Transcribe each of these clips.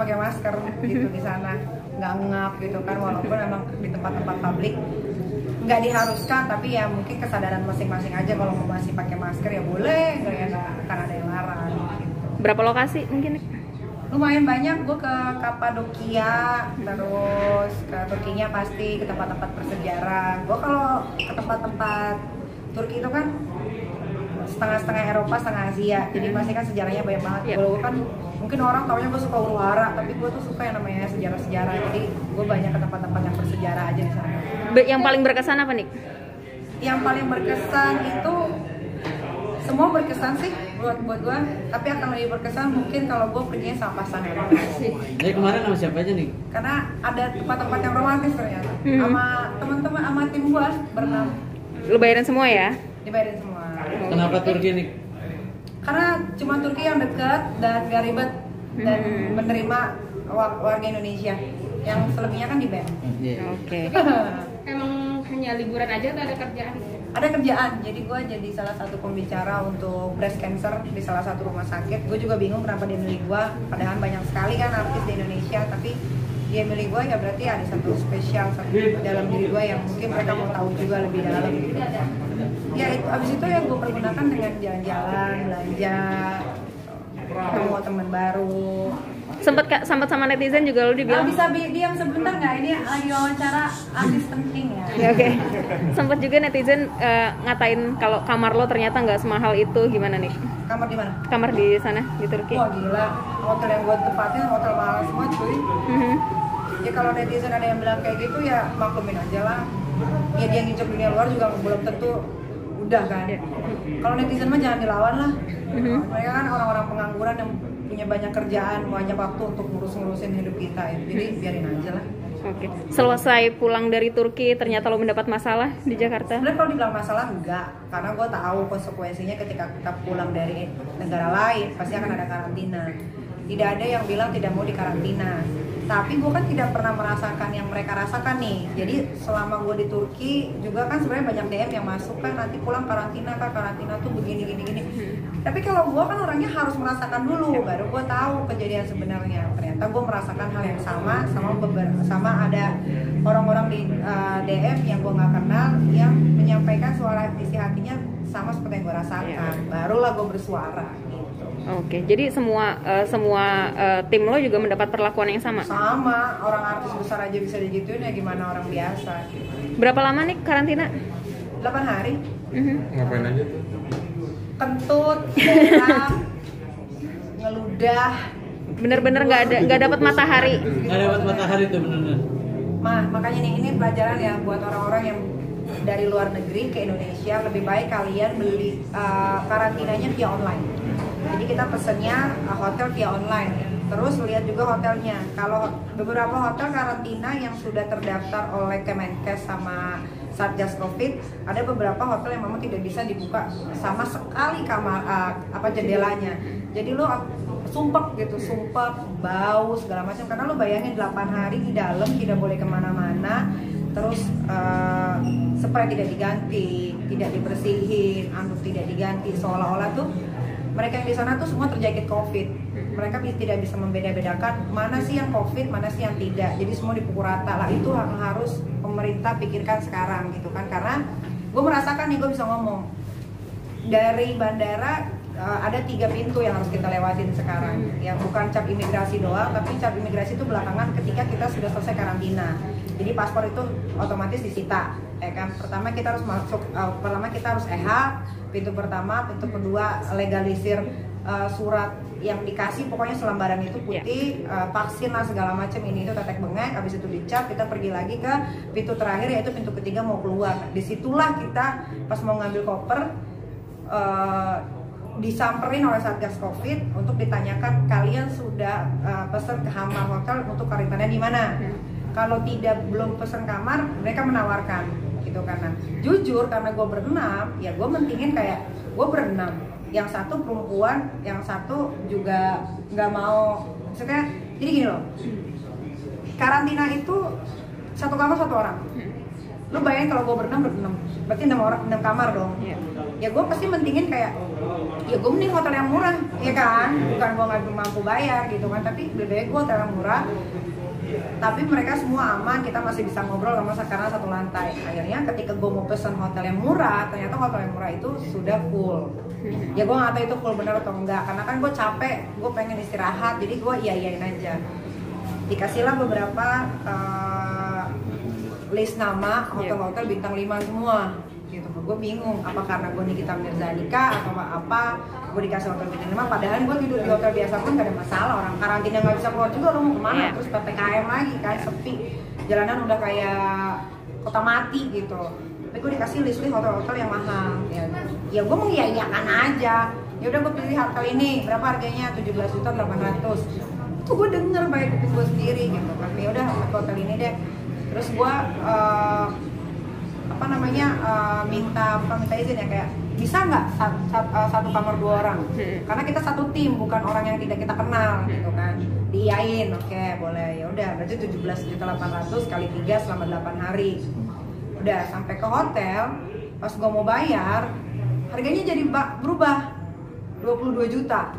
pakai masker gitu di sana, nggak ngap gitu kan, walaupun emang di tempat-tempat publik nggak diharuskan, tapi ya mungkin kesadaran masing-masing aja, kalau mau masih pakai masker ya boleh, nggak akan ada yang larang gitu. Berapa lokasi mungkin? Lumayan banyak, gue ke Kapadokia, terus ke Turkinya pasti, ke tempat-tempat bersejarah. Gue kalau ke tempat-tempat Turki itu kan setengah-setengah Eropa, setengah Asia, jadi pasti kan sejarahnya banyak banget. Kalau gue kan mungkin orang taunya gue suka huru-hara, tapi gue tuh suka yang namanya sejarah-sejarah, jadi gue banyak ke tempat-tempat yang bersejarah aja di sana. Yang paling berkesan apa nih? Yang paling berkesan itu semua berkesan sih buat gue, tapi akan lebih berkesan mungkin kalau gue perginya sama pasangan. Jadi kemarin sama siapa aja nih? Karena ada tempat-tempat yang romantis ternyata, sama teman-teman, sama tim gue berenam. Lu bayarin semua ya? Dibayarin semua. Kenapa Turki nih? Karena cuma Turki yang dekat dan gak ribet dan menerima warga Indonesia. Yang selebihnya kan di band. Oke. Emang hanya liburan aja atau ada kerjaan? Ada kerjaan, jadi gue jadi salah satu pembicara untuk breast cancer di salah satu rumah sakit. Gue juga bingung kenapa dia milih gue, padahal banyak sekali kan artis di Indonesia, tapi dia milih gue, ya berarti ada satu spesial dalam diri gue yang mungkin mereka mau tahu juga lebih dalam gitu. Ya itu, abis itu ya gue pergunakan dengan jalan-jalan, belanja, ketemu teman baru. Sempet sama netizen juga lu dibilang. Bisa diam sebentar nggak? Ini lagi wawancara artis penting ya. Ya, oke. Sempet juga netizen ngatain kalau kamar lo ternyata nggak semahal itu, gimana nih? Kamar di mana? Kamar di sana, di Turki. Wah gila, hotel yang gue tempatin hotel mahal semua cuy. Ya kalau netizen ada yang bilang kayak gitu ya maklumin aja lah. Ya dia ngincer dunia luar juga belum tentu udah kan. Kalau netizen mah jangan dilawan lah. Mereka kan orang-orang pengangguran yang punya banyak kerjaan, banyak waktu untuk ngurusin hidup kita ya. Jadi biarin aja lah. Oke. Selesai pulang dari Turki ternyata lo mendapat masalah di Jakarta? Sebenarnya kalau dibilang masalah enggak, karena gue tahu konsekuensinya ketika kita pulang dari negara lain pasti akan ada karantina. Tidak ada yang bilang tidak mau dikarantina. Tapi gue kan tidak pernah merasakan yang mereka rasakan nih. Jadi selama gue di Turki juga kan sebenarnya banyak DM yang masuk kan, nanti pulang karantina kak, karantina tuh begini gini. Tapi kalau gue kan orangnya harus merasakan dulu, baru gue tahu kejadian sebenarnya. Ternyata gue merasakan hal yang sama ada orang-orang di DM yang gue nggak kenal yang menyampaikan suara isi hatinya sama seperti yang gue rasakan. Barulah gue bersuara. Oke, jadi semua tim lo juga mendapat perlakuan yang sama? Sama, orang artis besar aja bisa digituin ya gimana orang biasa. Berapa lama nih karantina? 8 hari. Ngapain aja tuh? Kentut, berak, ngeludah. Bener-bener nggak dapat matahari? Nggak dapat matahari tuh bener-bener. Makanya nih ini pelajaran ya buat orang-orang yang dari luar negeri ke Indonesia, lebih baik kalian beli karantinanya via online. Jadi kita pesennya hotel via online. Terus lihat juga hotelnya. Kalau beberapa hotel karantina yang sudah terdaftar oleh Kemenkes sama Satgas Covid, ada beberapa hotel yang memang tidak bisa dibuka sama sekali kamar jendelanya. Jadi lo sumpek gitu, bau segala macam. Karena lo bayangin 8 hari di dalam tidak boleh kemana-mana. Terus spray tidak diganti, tidak dibersihin, anduk tidak diganti, seolah-olah tuh mereka yang di sana tuh semua terjangkit COVID. Mereka tidak bisa membeda-bedakan mana sih yang COVID, mana sih yang tidak. Jadi semua dipukul rata lah. Itu yang harus pemerintah pikirkan sekarang gitu kan. Karena gue merasakan nih, gue bisa ngomong dari bandara ada 3 pintu yang harus kita lewatin sekarang. Ya bukan cap imigrasi doang, tapi cap imigrasi itu belakangan ketika kita sudah selesai karantina. Jadi paspor itu otomatis disita. Ya kan? Pertama kita harus EH, pintu pertama, pintu kedua legalisir surat yang dikasih, pokoknya selembaran itu putih, vaksin lah segala macam ini itu tetek bengek, habis itu dicap, kita pergi lagi ke pintu terakhir yaitu pintu ketiga mau keluar. Disitulah kita pas mau ngambil koper disamperin oleh Satgas Covid untuk ditanyakan kalian sudah pesan ke kamar hotel untuk karantina di mana. Kalau belum pesan kamar, mereka menawarkan gitu karena jujur karena gue berenam, ya gue mentingin kayak gue berenam. Yang satu perempuan, yang satu juga nggak mau. Maksudnya, jadi gini loh, karantina itu 1 kamar 1 orang. Lo Lu bayangin kalau gue berenam, berarti 6 kamar dong. Ya gue pasti mentingin kayak, ya gue mending hotel yang murah, ya kan? Bukan gue nggak mampu bayar gitu kan, tapi lebih baik gue hotel yang murah. Tapi mereka semua aman, kita masih bisa ngobrol karena satu lantai. Akhirnya ketika gue mau pesen hotel yang murah, ternyata hotel yang murah itu sudah full. Ya gue nggak tahu itu full benar atau enggak, karena kan gue capek, gue pengen istirahat, jadi gue iyain aja. Dikasihlah beberapa list nama hotel-hotel bintang 5 semua gitu. Gue bingung, apa karena gue Nikita Mirzani atau apa gue dikasih hotel bintang 5, padahal gue tidur di hotel biasa pun gak ada masalah. Orang karantina gak bisa keluar juga, lo mau kemana? Terus PPKM lagi kan, sepi, jalanan udah kayak kota mati gitu. Tapi gue dikasih list hotel-hotel yang mahal. Ya gue mengiyakan aja. Ya udah gue pilih hotel ini, berapa harganya? 17.800.000. Tuh gue denger baik kuping gue sendiri gitu kan. Ya udah hotel ini deh. Terus gue minta izin ya, kayak bisa nggak satu kamar 2 orang, karena kita satu tim, bukan orang yang tidak kita kenal gitu kan. Diiyain, oke boleh. Ya udah, berarti 17.800.000 kali 3 selama 8 hari. Udah sampai ke hotel, pas gue mau bayar harganya jadi berubah 22 juta.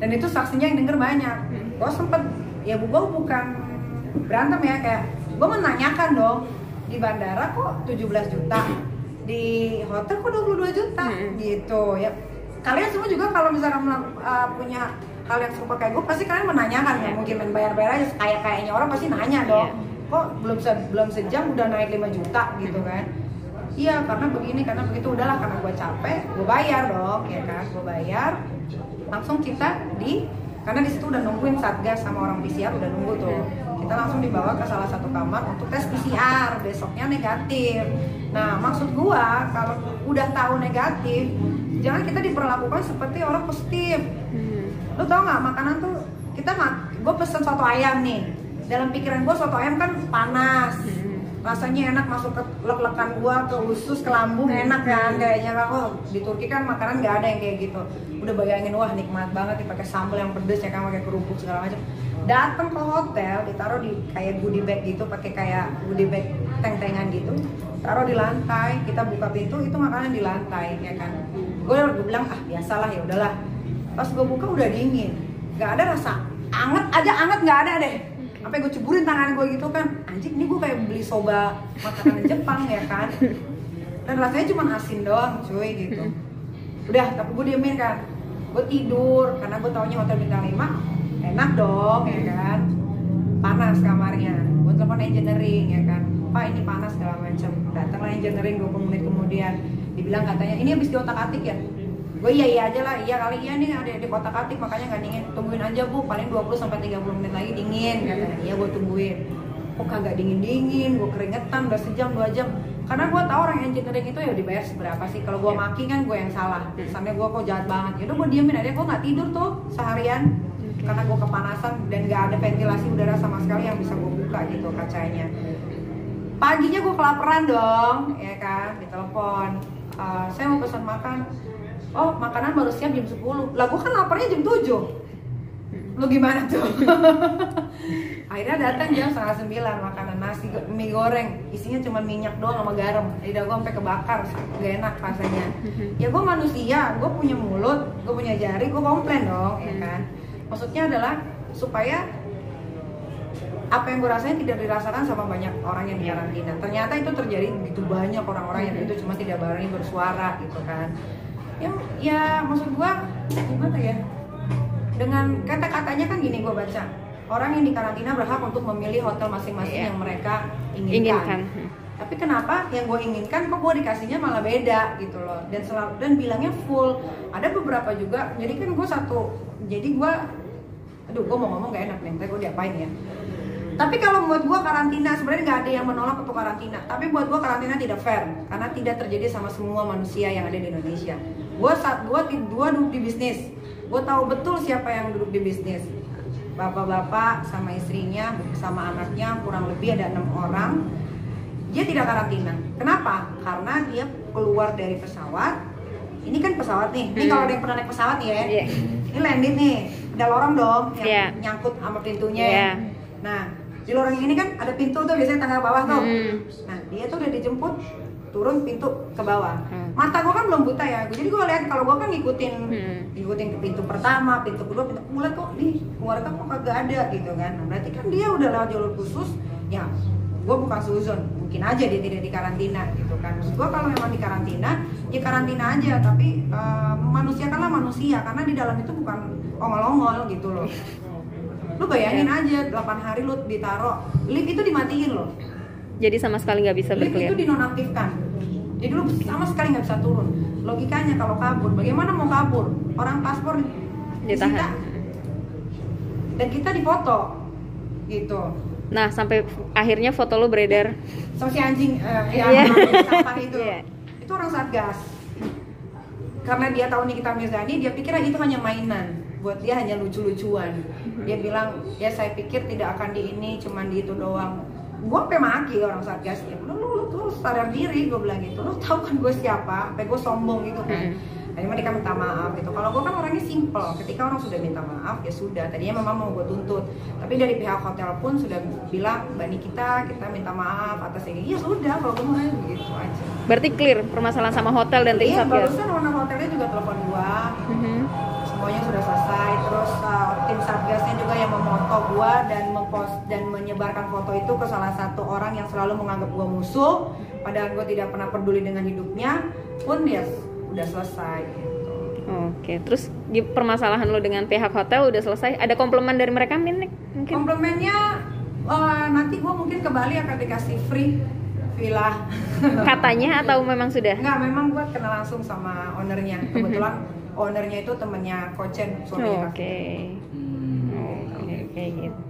Dan itu saksinya yang denger banyak. Gue sempet, ya gue bukan berantem ya, kayak gue menanyakan dong, di bandara kok 17 juta, di hotel kok 22 juta gitu ya. Kalian semua juga kalau misalkan punya hal yang serupa kayak gue, pasti kalian menanyakan, nggak mungkin main bayar-bayar aja kayaknya orang pasti nanya dong, kok belum sejam udah naik 5 juta gitu kan. Iya karena begini, karena begitu. Udahlah, karena gue capek, gue bayar dong ya kan. Gue bayar, langsung kita karena di situ udah nungguin Satgas sama orang PCR udah nunggu tuh. Kita langsung dibawa ke salah satu kamar untuk tes PCR, besoknya negatif. Nah maksud gua, kalau udah tahu negatif, jangan kita diperlakukan seperti orang positif. Lu tau nggak, makanan tuh gue pesen soto ayam nih, dalam pikiran gua soto ayam kan panas, rasanya enak, masuk ke lek-lekan gua, ke usus, ke lambung, enak kan kayaknya kan. Di Turki kan makanan nggak ada yang kayak gitu. Udah bayangin, wah nikmat banget nih, pakai sambal yang pedes ya kan, pakai kerupuk segala macam. Datang ke hotel, ditaruh di kayak goodie bag gitu, pakai kayak goodie bag teng-tengan gitu, taruh di lantai. Kita buka pintu, itu makanan di lantai ya kan. Gue bilang biasalah, ya udahlah. Pas gue buka udah dingin, nggak ada rasa anget nggak ada deh. Sampai gue ceburin tangan gue gitu kan, anjing ini gue kayak beli soba makanan Jepang ya kan. Dan rasanya cuma asin doang cuy gitu. Udah, tapi gue diemin kan. Gue tidur, karena gue taunya hotel bintang 5 enak dong ya kan. Panas kamarnya, gue telepon engineering ya kan, Pak ini panas segala macem. Datanglah engineering 20 menit kemudian, dibilang katanya ini habis diotak-atik ya. Gue iya aja lah, iya kali iya nih ada di otak-atik makanya nggak dingin. Tungguin aja bu, paling 20-30 menit lagi dingin katanya. Iya gue tungguin. Kok kagak dingin, gue keringetan udah sejam 2 jam. Karena gue tahu orang engineering itu ya dibayar seberapa sih. Kalau gue maki kan gue yang salah. Sampai gue kok jahat banget. Yaudah gue diemin aja, gue nggak tidur tuh seharian. Karena gue kepanasan dan nggak ada ventilasi udara sama sekali yang bisa gue buka gitu kacanya. Paginya gue kelaparan dong, ya kan, ditelepon. Saya mau pesan makan. Oh makanan baru siap jam 10. Lah gue kan laparnya jam 7. Lu gimana tuh? Akhirnya datang jam 8:30 makanan nasi mie goreng, isinya cuma minyak doang sama garam. Lidah gue sampai kebakar, gak enak rasanya. Ya gue manusia, gue punya mulut, gue punya jari, gue komplain dong, ya kan. Maksudnya adalah supaya apa yang gue rasain tidak dirasakan sama banyak orang yang di karantina. Ternyata itu terjadi begitu banyak orang-orang yang itu cuma tidak berani bersuara gitu kan. Ya maksud gue gimana ya? Dengan kata-katanya kan gini gue baca, orang yang di karantina berhak untuk memilih hotel masing-masing yang mereka inginkan. Tapi kenapa yang gue inginkan kok gue dikasihnya malah beda gitu loh, dan bilangnya full. Ada beberapa juga, jadi kan gue gue mau ngomong gak enak nih, ntar gue diapain ya. Tapi kalau buat gue karantina, sebenarnya nggak ada yang menolak untuk karantina. Tapi buat gue karantina tidak fair, karena tidak terjadi sama semua manusia yang ada di Indonesia. Gue duduk di bisnis, gue tahu betul siapa yang duduk di bisnis. Bapak-bapak sama istrinya, sama anaknya, kurang lebih ada 6 orang. Dia tidak karantina. Kenapa? Karena dia keluar dari pesawat. Ini kan pesawat nih. Ini kalau ada yang pernah naik pesawat nih ya. Ini landing nih. Ada lorong dong yang nyangkut sama pintunya. Nah, Di lorong ini kan ada pintu tuh biasanya tangga bawah tuh. Nah dia tuh udah dijemput turun pintu ke bawah. Mata gue kan belum buta ya, jadi gue lihat kalau gue kan ngikutin ke pintu pertama, pintu kedua, pintu kemudian kok nih keluarga kok kagak ada gitu kan. Nah, berarti kan dia udah lewat jalur khusus. Ya gue bukan suzon, mungkin aja dia tidak di karantina gitu kan. Maksud gue kalau memang di karantina, ya karantina aja. Tapi manusia kanlah manusia, karena di dalam itu bukan ongol-ongol gitu loh. Lu bayangin aja 8 hari lu ditaruh, lift itu dimatiin loh. Jadi sama sekali nggak bisa Lift berkeliaran. itu dinonaktifkan. Jadi lu sama sekali nggak bisa turun. Logikanya kalau kabur, bagaimana mau kabur? Orang paspor disita Ditahan. dan kita difoto, gitu. Nah, sampai akhirnya foto lu beredar. Sama si anjing yang Iya. ngambil sampah itu, Iya. itu orang Satgas. Karena dia tahu Nikita Mirzani, dia pikir itu hanya mainan. Buat dia hanya lucu-lucuan. Dia bilang, ya saya pikir tidak akan di ini, cuman di itu doang. Gue sampai maki orang Satgas, ya lu tuh sadar diri, gue bilang gitu. Lu tahu kan gue siapa, sampai gue sombong gitu kan. Tadi mereka minta maaf gitu. Kalau gue kan orangnya simple, ketika orang sudah minta maaf ya sudah. Tadinya memang mau gue tuntut, tapi dari pihak hotel pun sudah bilang, Mbak Nikita, kita minta maaf atas ini. Ya sudah, kalau gue mau begitu aja. Berarti clear permasalahan sama hotel dan tim Iya, Satgas. barusan owner hotelnya juga telepon gua. Semuanya sudah selesai. Terus tim Satgasnya juga yang memoto gua dan mempost dan menyebarkan foto itu ke salah satu orang yang selalu menganggap gua musuh, padahal gua tidak pernah peduli dengan hidupnya, pun ya udah selesai gitu. Oke, terus di permasalahan lo dengan pihak hotel udah selesai. Ada komplimen dari mereka mungkin? Komplimennya nanti gua mungkin ke Bali akan dikasih free villa. Katanya atau memang sudah? Enggak, memang gua kenal langsung sama ownernya. Kebetulan ownernya itu temennya Kochen, suaminya Kak. Oke, gitu.